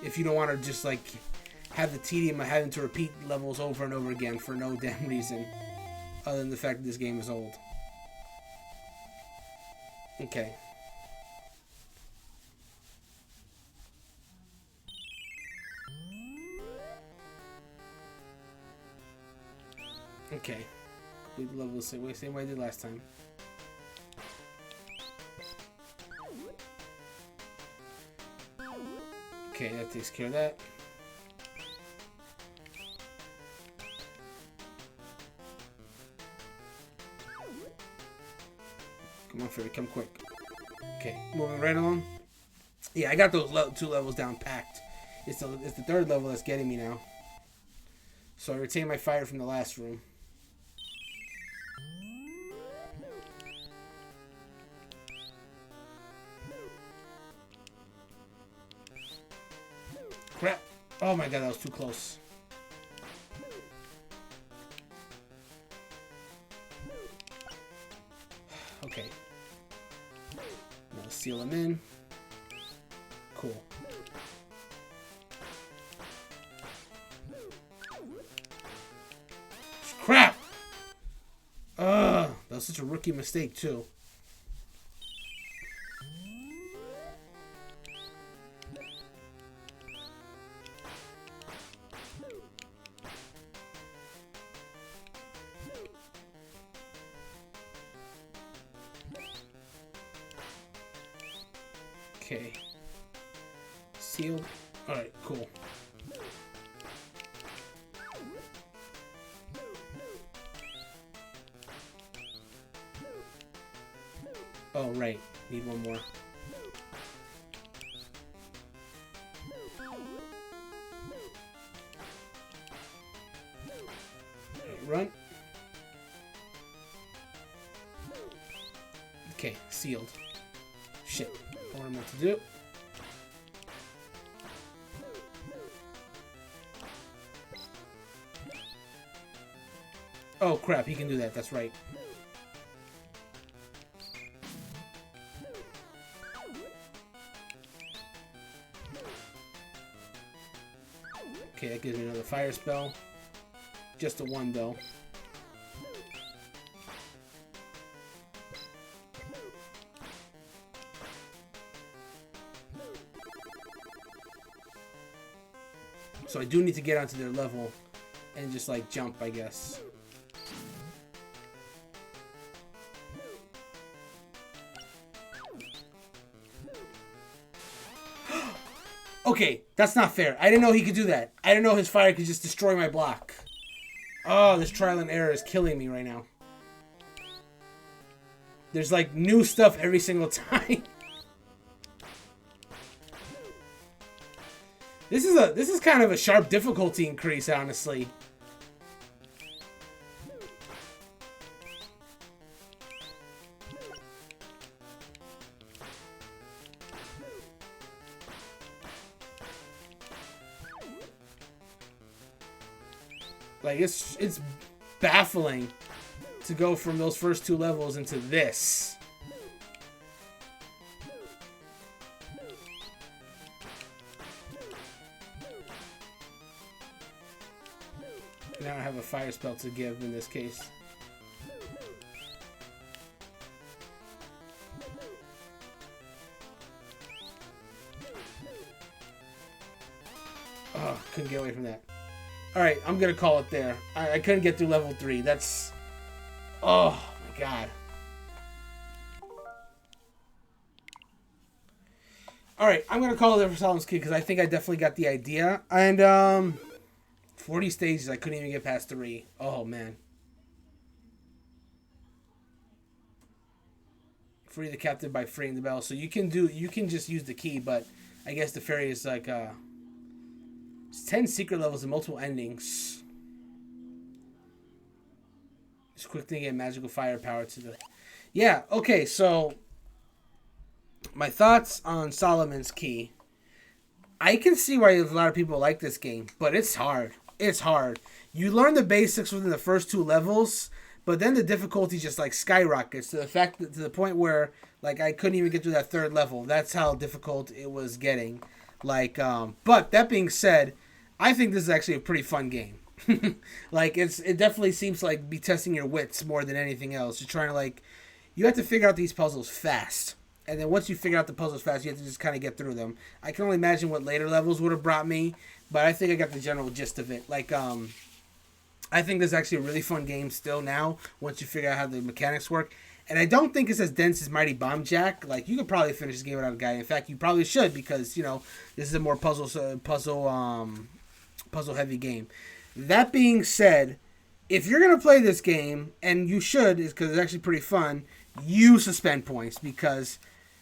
If you don't want to just, like, have the tedium of having to repeat levels over and over again for no damn reason. Other than the fact that this game is old. Okay. Okay. Complete the level the same way I did last time. Okay, that takes care of that. Come on, fairy, come quick. Okay, moving right along. Yeah, I got those two levels down packed. It's the third level that's getting me now. So I retain my fire from the last room. Crap. Oh my god, that was too close. Okay. Now seal him in. Cool. Crap! Ugh, that was such a rookie mistake, too. Okay. Sealed. Alright, cool. Oh, right. Need one more. Run. Okay, sealed. Shit. I don't know what to do. Oh crap, he can do that, that's right. Okay, that gives me another fire spell. Just a one though. So I do need to get onto their level and just like jump, I guess. Okay, that's not fair. I didn't know he could do that. I didn't know his fire could just destroy my block. Oh, this trial and error is killing me right now. There's like new stuff every single time. This is kind of a sharp difficulty increase, honestly. Like it's baffling to go from those first two levels into this. Now I have a fire spell to give in this case. Oh, couldn't get away from that. Alright, I'm gonna call it there. I couldn't get through level 3. That's... Oh, my God. Alright, I'm gonna call it there for Solomon's Key because I think I definitely got the idea. And, 40 stages, I couldn't even get past 3. Oh, man. Free the captive by freeing the bell. So you can just use the key, but I guess the fairy is like, it's 10 secret levels and multiple endings. Just quickly get magical firepower to the... Yeah, okay, so... My thoughts on Solomon's Key. I can see why a lot of people like this game, but it's hard. It's hard. You learn the basics within the first 2 levels, but then the difficulty just like skyrockets to the point where like I couldn't even get through that 3rd level. That's how difficult it was getting. Like, but that being said, I think this is actually a pretty fun game. Like it definitely seems like be testing your wits more than anything else. You're trying to like, you have to figure out these puzzles fast. And then once you figure out the puzzles fast, you have to just kind of get through them. I can only imagine what later levels would have brought me, but I think I got the general gist of it. Like, I think this is actually a really fun game still now, once you figure out how the mechanics work. And I don't think it's as dense as Mighty Bomb Jack. Like, you could probably finish this game without a guide. In fact, you probably should because, you know, this is a more puzzle-heavy game. That being said, if you're going to play this game, and you should, because it's actually pretty fun, use suspend points because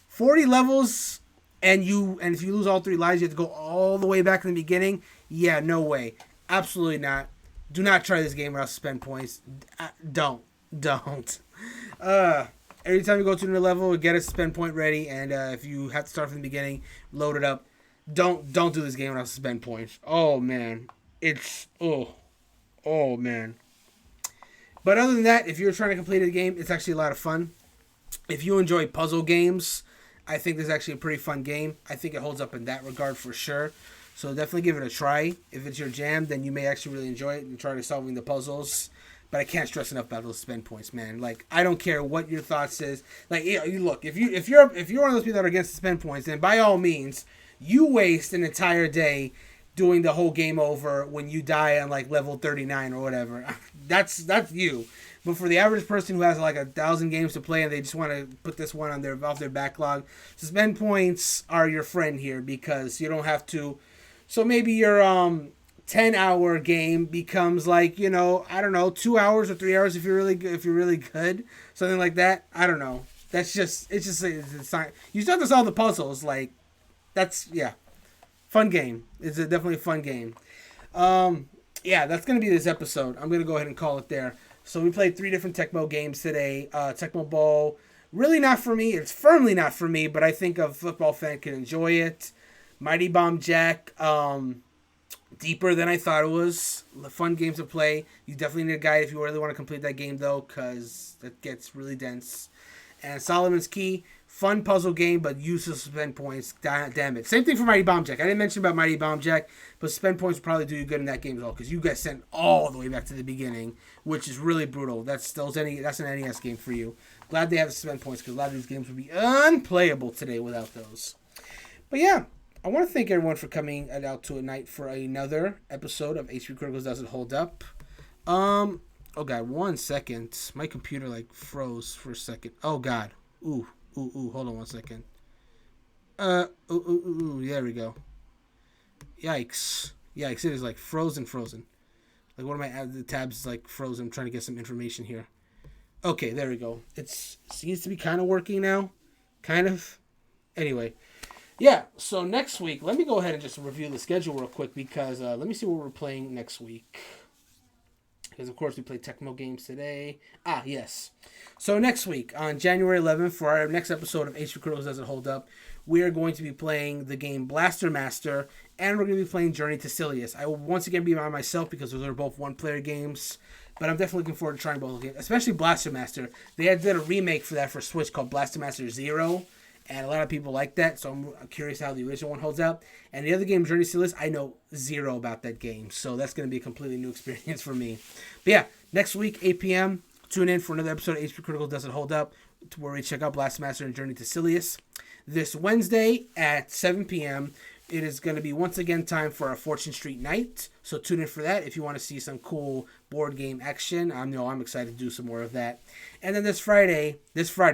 40 levels, and if you lose all 3 lives, you have to go all the way back in the beginning. Yeah, no way. Absolutely not. Do not try this game without suspend points. Don't. Every time you go to a new level, get a suspend point ready, and if you have to start from the beginning, load it up. Don't do this game without spend points. Oh man, it's oh man. But other than that, if you're trying to complete a game, it's actually a lot of fun. If you enjoy puzzle games, I think this is actually a pretty fun game. I think it holds up in that regard for sure. So definitely give it a try. If it's your jam, then you may actually really enjoy it and try to solving the puzzles. But I can't stress enough about those spend points, man. Like, I don't care what your thoughts is. Like, you look, if you're one of those people that are against the spend points, then by all means, you waste an entire day doing the whole game over when you die on like level 39 or whatever. That's you. But for the average person who has like 1,000 games to play and they just want to put this one on off their backlog, spend points are your friend here because you don't have to. So maybe your 10-hour game becomes like, I don't know, 2 hours or 3 hours if you're really good, something like that. I don't know. It's not, you still have to solve the puzzles. Like, that's fun game. It's definitely a fun game. That's gonna be this episode. I'm gonna go ahead and call it there. So we played 3 different Tecmo games today. Tecmo Bowl, really not for me. It's firmly not for me, but I think a football fan can enjoy it. Mighty Bomb Jack, deeper than I thought it was. Fun games to play. You definitely need a guide if you really want to complete that game, though, because that gets really dense. And Solomon's Key, fun puzzle game, but useless spend points. Damn it. Same thing for Mighty Bomb Jack. I didn't mention about Mighty Bomb Jack, but spend points will probably do you good in that game as well, because you get sent all the way back to the beginning, which is really brutal. That's an NES game for you. Glad they have the spend points, because a lot of these games would be unplayable today without those. But yeah, I want to thank everyone for coming out to a night for another episode of HPCritical Does It Hold Up. Oh god, 1 second. My computer froze for a second. Oh god. Ooh, hold on 1 second. There we go. Yikes, it is frozen. Like one of the tabs is frozen. I'm trying to get some information here. Okay, there we go. It seems to be kind of working now. Kind of. Anyway. Yeah, so next week, let me go ahead and just review the schedule real quick because let me see what we're playing next week. Because, of course, we played Tecmo games today. Yes. So next week, on January 11th, for our next episode of HPCritical Does It Hold Up, we are going to be playing the game Blaster Master, and we're going to be playing Journey to Silius. I will once again be by myself because those are both one-player games, but I'm definitely looking forward to trying both games, especially Blaster Master. They did a remake for that for Switch called Blaster Master Zero, and a lot of people like that, so I'm curious how the original one holds out. And the other game, Journey to Silius, I know zero about that game, so that's going to be a completely new experience for me. But yeah, next week, 8 p.m., tune in for another episode of HPCritical Does It Hold Up, where we check out Blaster Master and Journey to Silius. This Wednesday at 7 p.m., it is going to be once again time for our Fortune Street night, so tune in for that if you want to see some cool board game action. I'm excited to do some more of that. And then this Friday,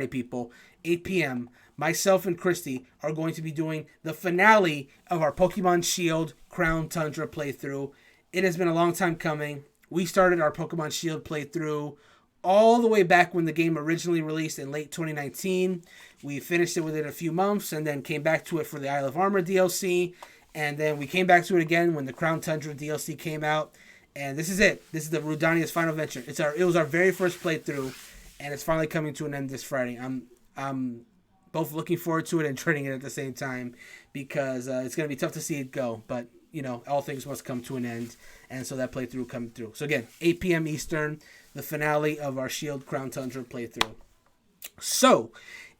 people, 8 p.m., myself and Christy are going to be doing the finale of our Pokemon Shield Crown Tundra playthrough. It has been a long time coming. We started our Pokemon Shield playthrough all the way back when the game originally released in late 2019. We finished it within a few months and then came back to it for the Isle of Armor DLC. And then we came back to it again when the Crown Tundra DLC came out. And this is it. This is the Rudania's final venture. It was our very first playthrough, and it's finally coming to an end this Friday. I'm both looking forward to it and dreading it at the same time because it's going to be tough to see it go. But, all things must come to an end. And so that playthrough coming through. So again, 8 p.m. Eastern, the finale of our Shield Crown Tundra playthrough. So,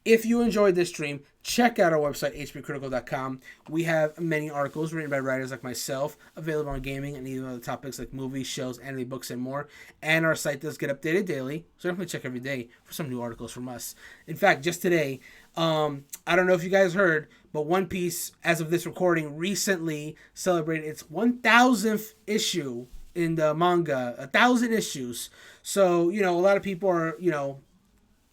if you enjoyed this stream, check out our website, hpcritical.com. We have many articles written by writers like myself, available on gaming and even other topics like movies, shows, anime, books, and more. And our site does get updated daily, so definitely check every day for some new articles from us. In fact, just today, I don't know if you guys heard, but One Piece, as of this recording, recently celebrated its 1,000th issue in the manga, 1,000 issues. So, a lot of people are,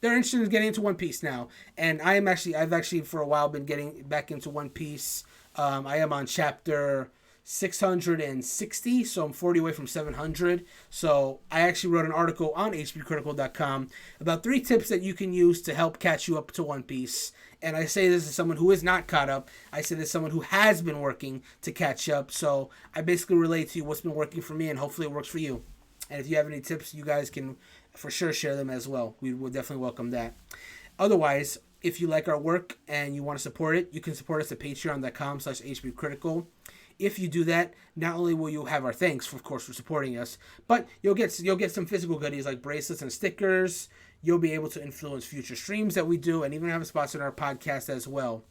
they're interested in getting into One Piece now. And I've actually for a while been getting back into One Piece. I am on chapter 660, so I'm 40 away from 700. So I actually wrote an article on hpcritical.com about 3 tips that you can use to help catch you up to One Piece. And I say this as someone who is not caught up. I say this as someone who has been working to catch up. So I basically relate to you what's been working for me, and hopefully it works for you. And if you have any tips, you guys can for sure share them as well. We will definitely welcome that. Otherwise, If you like our work and you want to support it, you can support us at patreon.com/HPCritical. If you do that, not only will you have our thanks, of course, for supporting us, but you'll get some physical goodies like bracelets and stickers. You'll be able to influence future streams that we do, and even have a spot in our podcast as well.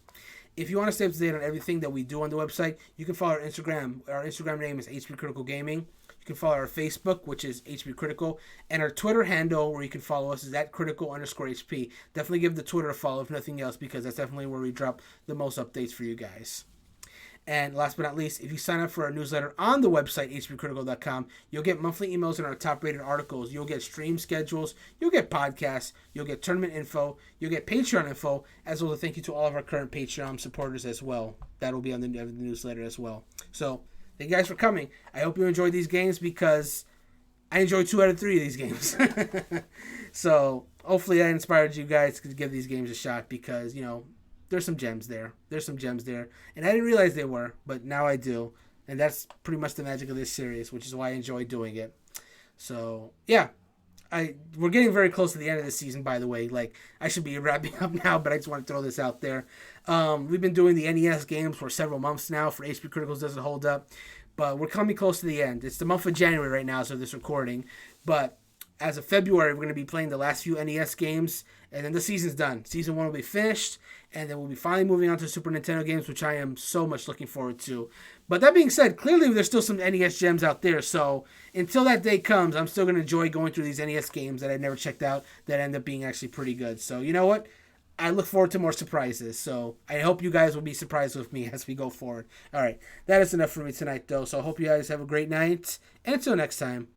If you want to stay up to date on everything that we do on the website, you can follow our Instagram. Our Instagram name is HPCritical Gaming. You can follow our Facebook, which is HPCritical, and our Twitter handle, where you can follow us, is @critical_HP. Definitely give the Twitter a follow, if nothing else, because that's definitely where we drop the most updates for you guys. And last but not least, if you sign up for our newsletter on the website, hpcritical.com, you'll get monthly emails in our top-rated articles. You'll get stream schedules. You'll get podcasts. You'll get tournament info. You'll get Patreon info, as well as a thank you to all of our current Patreon supporters as well. That'll be on the newsletter as well. So, thank you guys for coming. I hope you enjoyed these games, because I enjoyed 2 out of 3 of these games. So, hopefully I inspired you guys to give these games a shot, because, there's some gems there. And I didn't realize they were, but now I do. And that's pretty much the magic of this series, which is why I enjoy doing it. So, yeah. We're getting very close to the end of the season, by the way. Like, I should be wrapping up now, but I just want to throw this out there. We've been doing the NES games for several months now for HP Criticals Doesn't Hold Up. But we're coming close to the end. It's the month of January right now, so this recording. But as of February, we're going to be playing the last few NES games, and then the season's done. Season 1 will be finished, and then we'll be finally moving on to Super Nintendo games, which I am so much looking forward to. But that being said, clearly there's still some NES gems out there, so until that day comes, I'm still going to enjoy going through these NES games that I never checked out that end up being actually pretty good. So, you know what? I look forward to more surprises, so I hope you guys will be surprised with me as we go forward. All right, that is enough for me tonight, though, so I hope you guys have a great night, and until next time.